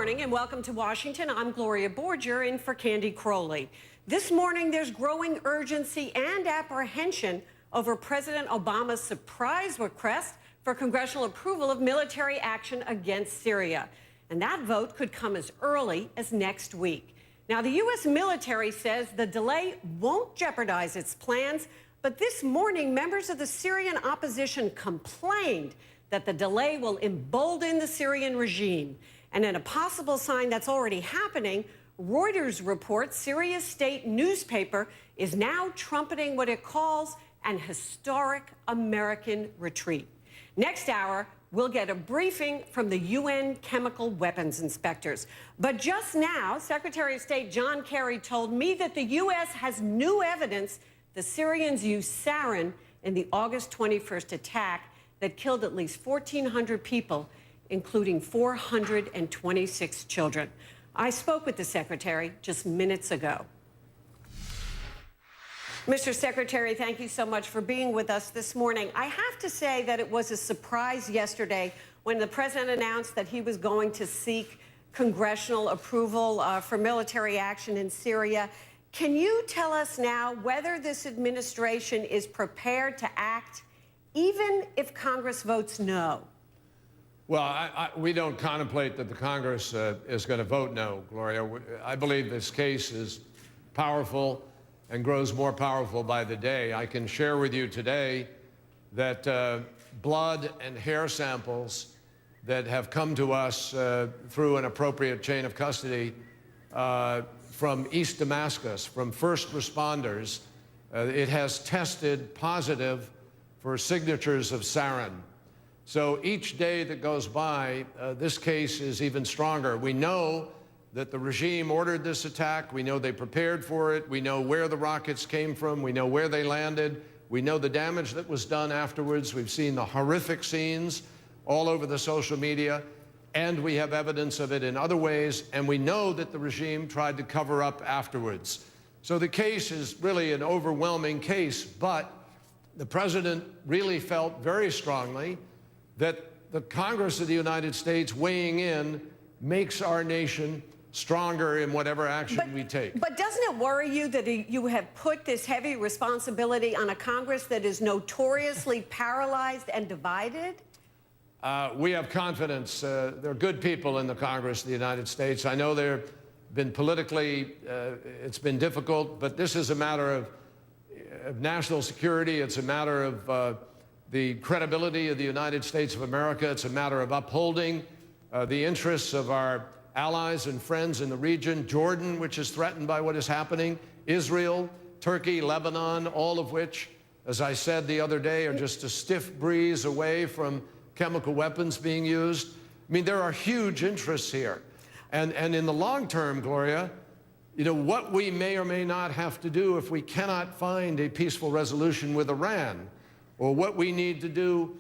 morning and welcome to Washington. I'm Gloria Borger in for Candy Crowley. This morning, there's growing urgency and apprehension over President Obama's surprise request for congressional approval of military action against Syria. And that vote could come as early as next week. Now, the U.S. military says the delay won't jeopardize its plans, but this morning, members of the Syrian opposition complained that the delay will embolden the Syrian regime. And in a possible sign that's already happening, Reuters reports Syria's state newspaper is now trumpeting what it calls an historic American retreat. Next hour, we'll get a briefing from the UN chemical weapons inspectors. But just now, Secretary of State John Kerry told me that the U.S. has new evidence the Syrians used sarin in the August 21st attack that killed at least 1,400 people, including 426 children. I spoke with the Secretary just minutes ago. Mr. Secretary, thank you so much for being with us this morning. I have to say that it was a surprise yesterday when the President announced that he was going to seek congressional approval for military action in Syria. Can you tell us now whether this administration is prepared to act even if Congress votes no? Well, we don't contemplate that the Congress is going to vote no, Gloria. I believe this case is powerful and grows more powerful by the day. I can share with you today that blood and hair samples that have come to us through an appropriate chain of custody from East Damascus, from first responders, it has tested positive for signatures of sarin. So each day that goes by, this case is even stronger. We know that the regime ordered this attack. We know they prepared for it. We know where the rockets came from. We know where they landed. We know the damage that was done afterwards. We've seen the horrific scenes all over the social media, and we have evidence of it in other ways, and we know that the regime tried to cover up afterwards. So the case is really an overwhelming case, but the President really felt very strongly that the Congress of the United States weighing in makes our nation stronger in whatever action we take. But doesn't it worry you that you have put this heavy responsibility on a Congress that is notoriously paralyzed and divided? We have confidence. There are good people in the Congress of the United States. I know they've been politically, it's been difficult, but this is a matter of national security. It's a matter of the credibility of the United States of America. It's a matter of upholding the interests of our allies and friends in the region. Jordan, which is threatened by what is happening, Israel, Turkey, Lebanon, all of which, as I said the other day, are just a stiff breeze away from chemical weapons being used. I mean, there are huge interests here. And in the long term, Gloria, you know, what we may or may not have to do if we cannot find a peaceful resolution with Iran, or what we need to do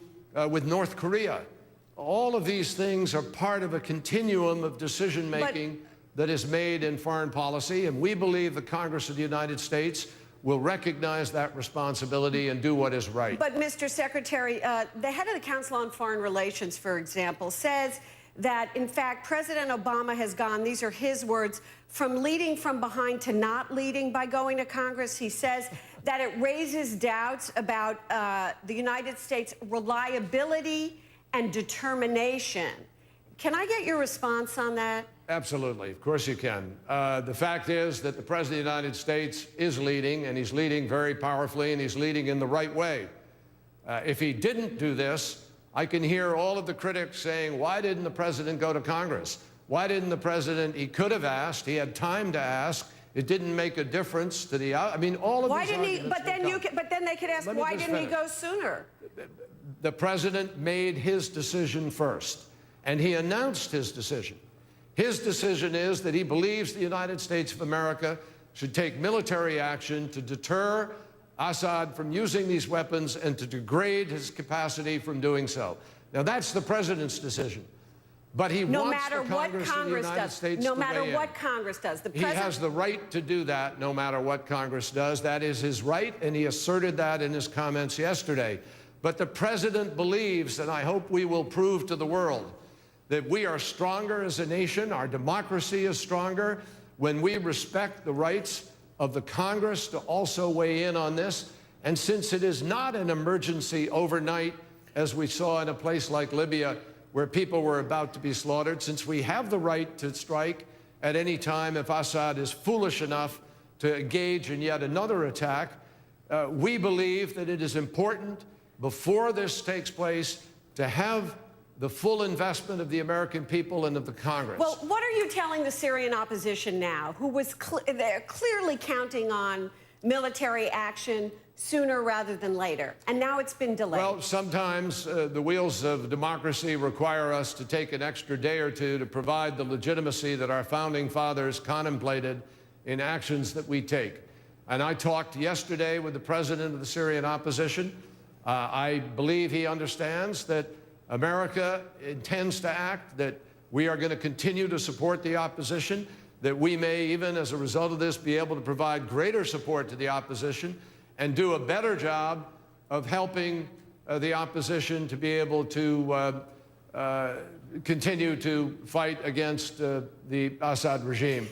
with North Korea. All of these things are part of a continuum of decision-making that is made in foreign policy, and we believe the Congress of the United States will recognize that responsibility and do what is right. But, Mr. Secretary, the head of the Council on Foreign Relations, for example, says that, in fact, President Obama has gone, these are his words, from leading from behind to not leading by going to Congress. He says that it raises doubts about the United States' reliability and determination. Can I get your response on that? Absolutely. Of course you can. The fact is that the President of the United States is leading, and he's leading very powerfully, and he's leading in the right way. If he didn't do this, I can hear all of the critics saying, why didn't the President go to Congress? Why didn't the President? He could have asked. He had time to ask. It didn't make a difference to the I mean, all of why these didn't he? arguments But then they could ask, why didn't he go sooner? The President made his decision first, and he announced his decision. His decision is that he believes the United States of America should take military action to deter Assad from using these weapons and to degrade his capacity from doing so. Now, that's the President's decision. But he wants the Congress of the United States to weigh in. No matter what Congress does. He has the right to do that no matter what Congress does. That is his right, and he asserted that in his comments yesterday. But the President believes, and I hope we will prove to the world, that we are stronger as a nation, our democracy is stronger, when we respect the rights of the Congress to also weigh in on this. And since it is not an emergency overnight, as we saw in a place like Libya, where people were about to be slaughtered, since we have the right to strike at any time if Assad is foolish enough to engage in yet another attack, we believe that it is important, before this takes place, to have the full investment of the American people and of the Congress. Well, what are you telling the Syrian opposition now, who was they're clearly counting on military action sooner rather than later, and now it's been delayed? Well, sometimes the wheels of democracy require us to take an extra day or two to provide the legitimacy that our founding fathers contemplated in actions that we take. And I talked yesterday with the president of the Syrian opposition. I believe he understands that America intends to act, that we are going to continue to support the opposition, that we may even, as a result of this, be able to provide greater support to the opposition and do a better job of helping the opposition to be able to continue to fight against the Assad regime.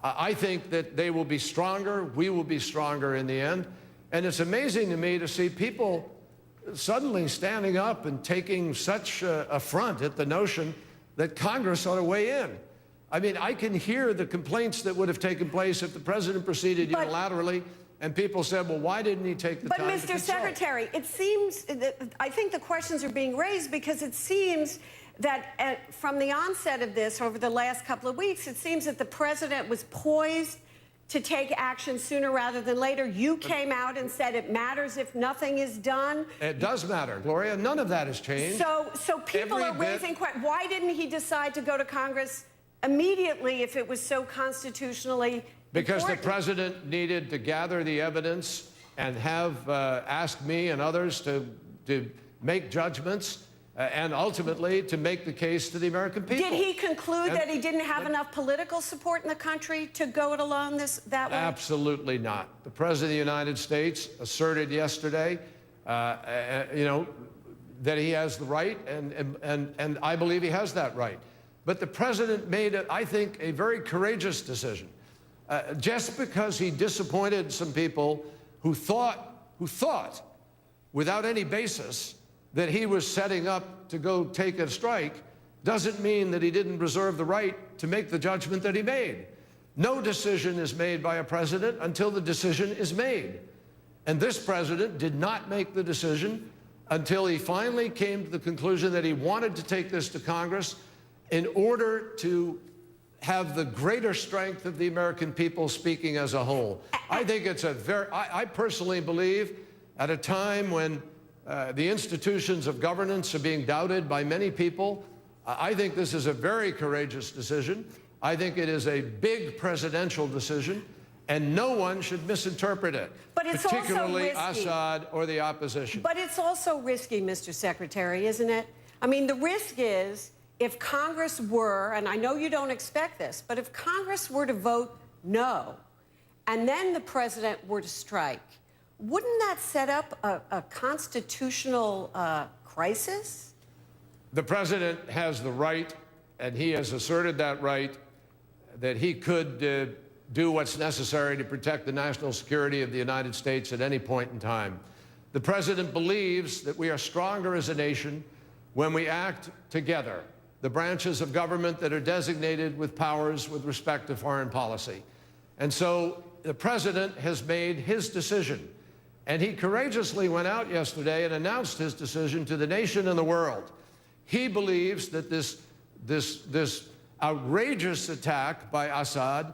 I think that they will be stronger, we will be stronger in the end. And it's amazing to me to see people suddenly standing up and taking such affront at the notion that Congress ought to weigh in. I mean, I can hear the complaints that would have taken place if the president proceeded unilaterally, and people said, well, why didn't he take the time to consult? But, Mr. Secretary, it seems that I think the questions are being raised because it seems that from the onset of this, over the last couple of weeks, it seems that the president was poised to take action sooner rather than later. You came out and said it matters if nothing is done. It does matter, Gloria. None of that has changed. So people are raising questions. Why didn't he decide to go to Congress immediately if it was so constitutionally because important? The president needed to gather the evidence and have asked me and others to make judgments and ultimately to make the case to the American people. Did he conclude that he didn't have enough political support in the country to go it alone that way? Absolutely not. The President of the United States asserted yesterday, that he has the right, and I believe he has that right. But the President made, I think, a very courageous decision. Just because he disappointed some people who thought, without any basis, that he was setting up to go take a strike, doesn't mean that he didn't reserve the right to make the judgment that he made. No decision is made by a president until the decision is made. And this president did not make the decision until he finally came to the conclusion that he wanted to take this to Congress in order to have the greater strength of the American people speaking as a whole. I think it's I personally believe at a time when the institutions of governance are being doubted by many people, I think this is a very courageous decision. I think it is a big presidential decision, and no one should misinterpret it, but it's particularly also risky. Assad or the opposition. But it's also risky, Mr. Secretary, isn't it? I mean, the risk is if Congress were, and I know you don't expect this, but if Congress were to vote no, and then the president were to strike, wouldn't that set up a constitutional crisis? The president has the right, and he has asserted that right, that he could do what's necessary to protect the national security of the United States at any point in time. The president believes that we are stronger as a nation when we act together, the branches of government that are designated with powers with respect to foreign policy. And so the president has made his decision. And he courageously went out yesterday and announced his decision to the nation and the world. He believes that this outrageous attack by Assad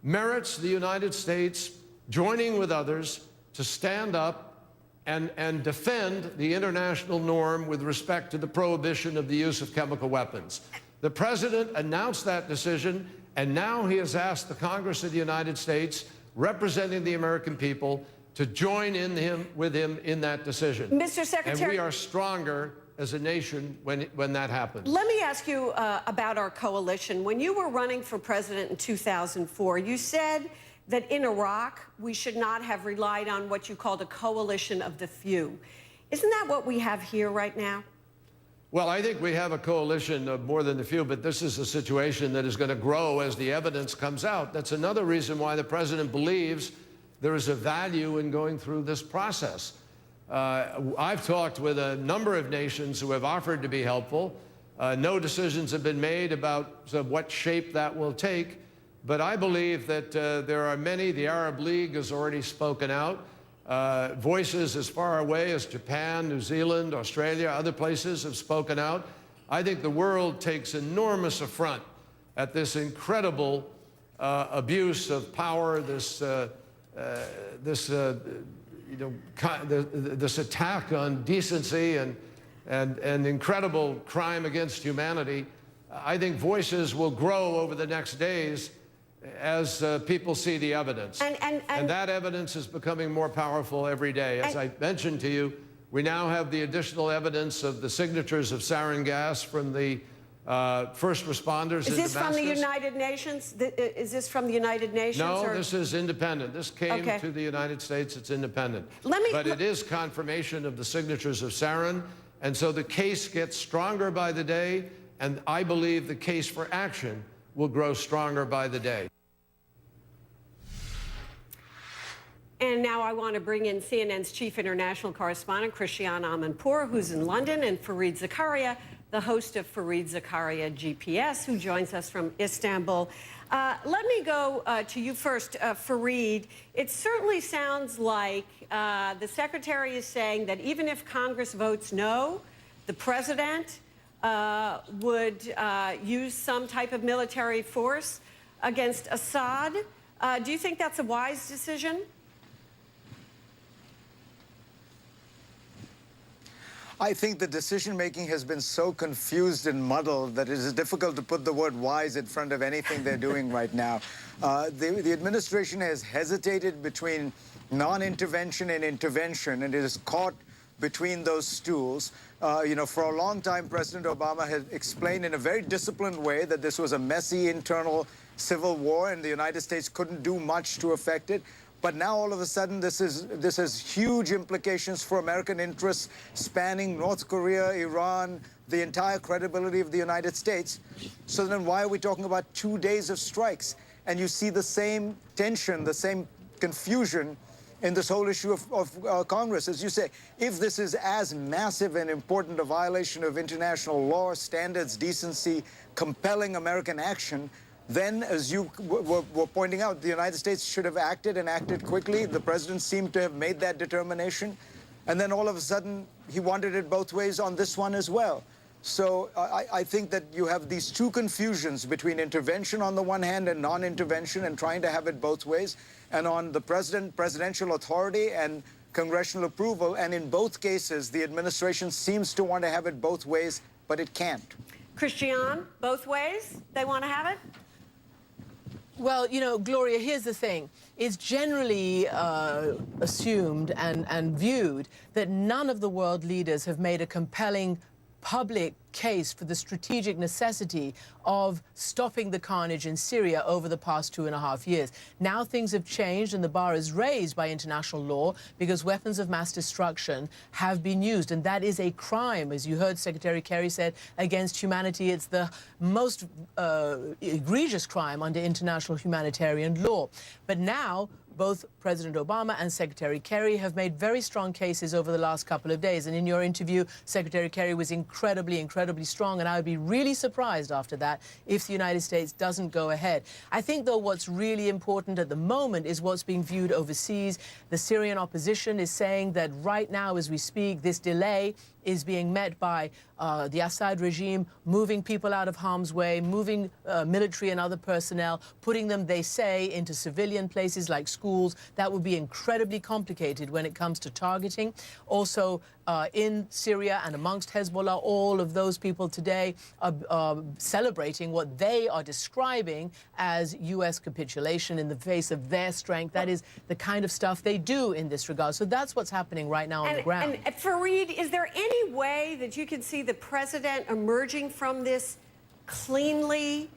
merits the United States joining with others to stand up and defend the international norm with respect to the prohibition of the use of chemical weapons. The president announced that decision, and now he has asked the Congress of the United States, representing the American people, to join with him in that decision. Mr. Secretary, and we are stronger as a nation when that happens. Let me ask you about our coalition. When you were running for president in 2004, you said that in Iraq, we should not have relied on what you called a coalition of the few. Isn't that what we have here right now? Well, I think we have a coalition of more than a few, but this is a situation that is going to grow as the evidence comes out. That's another reason why the president believes there is a value in going through this process. I've talked with a number of nations who have offered to be helpful. No decisions have been made about what shape that will take, but I believe that there are many. The Arab League has already spoken out. Voices as far away as Japan, New Zealand, Australia, other places have spoken out. I think the world takes enormous affront at this incredible abuse of power, this attack on decency and incredible crime against humanity. I think voices will grow over the next days as people see the evidence. And that evidence is becoming more powerful every day. As I mentioned to you, we now have the additional evidence of the signatures of sarin gas from the first responders in Damascus. Is this from the United Nations? Is this from the United Nations? No, or? This is independent. This came to the United States. It's independent. But it is confirmation of the signatures of sarin. And so the case gets stronger by the day. And I believe the case for action will grow stronger by the day. And now I want to bring in CNN's chief international correspondent, Christiane Amanpour, who's in London, and Fareed Zakaria, the host of Fareed Zakaria GPS, who joins us from Istanbul. Let me go to you first, Fareed. It certainly sounds like the secretary is saying that even if Congress votes no, the president would use some type of military force against Assad. Do you think that's a wise decision? I think the decision-making has been so confused and muddled that it is difficult to put the word wise in front of anything they're doing right now. The administration has hesitated between non-intervention and intervention, and it is caught between those stools. For a long time, President Obama had explained in a very disciplined way that this was a messy internal civil war and the United States couldn't do much to affect it. But now, all of a sudden, this has huge implications for American interests spanning North Korea, Iran, the entire credibility of the United States. So then why are we talking about 2 days of strikes? And you see the same tension, the same confusion in this whole issue of Congress. As you say, if this is as massive and important a violation of international law, standards, decency, compelling American action, then, as you were pointing out, the United States should have acted and acted quickly. The president seemed to have made that determination. And then all of a sudden, he wanted it both ways on this one as well. So I think that you have these two confusions between intervention on the one hand and non-intervention and trying to have it both ways, and on the presidential authority and congressional approval. And in both cases, the administration seems to want to have it both ways, but it can't. Christiane, both ways? They want to have it? Well, Gloria, here's the thing. It's generally assumed and viewed that none of the world leaders have made a compelling public case for the strategic necessity of stopping the carnage in Syria over the past 2.5 years. Now things have changed and the bar is raised by international law because weapons of mass destruction have been used, and that is a crime, as you heard Secretary Kerry said, against humanity. It's the most egregious crime under international humanitarian law. But now both President Obama and Secretary Kerry have made very strong cases over the last couple of days. And in your interview, Secretary Kerry was incredibly strong. And I would be really surprised after that if the United States doesn't go ahead. I think, though, what's really important at the moment is what's being viewed overseas. The Syrian opposition is saying that right now, as we speak, this delay is being met by the Assad regime moving people out of harm's way, moving military and other personnel, putting them, they say, into civilian places like schools. That would be incredibly complicated when it comes to targeting. Also, in Syria and amongst Hezbollah, all of those people today are celebrating what they are describing as U.S. capitulation in the face of their strength. That is the kind of stuff they do in this regard. So that's what's happening right now on the ground. And Fareed, is there any way that you can see the president emerging from this cleanly?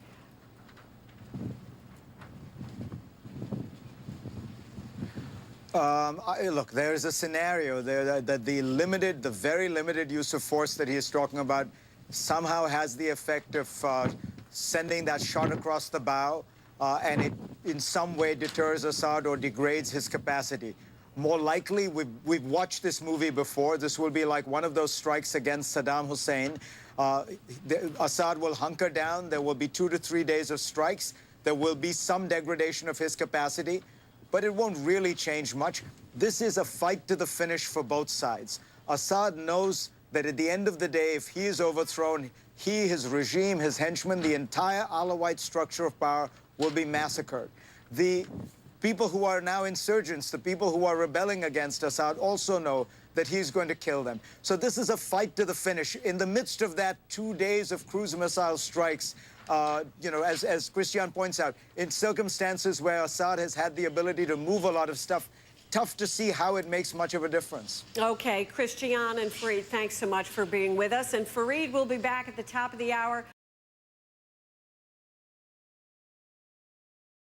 Look, there is a scenario there that the very limited use of force that he is talking about somehow has the effect of sending that shot across the bow, and it in some way deters Assad or degrades his capacity. More likely, we've watched this movie before. This will be like one of those strikes against Saddam Hussein. Assad will hunker down. There will be 2 to 3 days of strikes. There will be some degradation of his capacity, but it won't really change much. This is a fight to the finish for both sides. Assad knows that at the end of the day, if he is overthrown, he, his regime, his henchmen, the entire Alawite structure of power will be massacred. The people who are now insurgents, the people who are rebelling against Assad, also know that he's going to kill them. So this is a fight to the finish. In the midst of that 2 days of cruise missile strikes, you know, as Christian points out, in circumstances where Assad has had the ability to move a lot of stuff, tough to see how it makes much of a difference. Okay, Christian and Fareed, thanks so much for being with us. And Fareed will be back at the top of the hour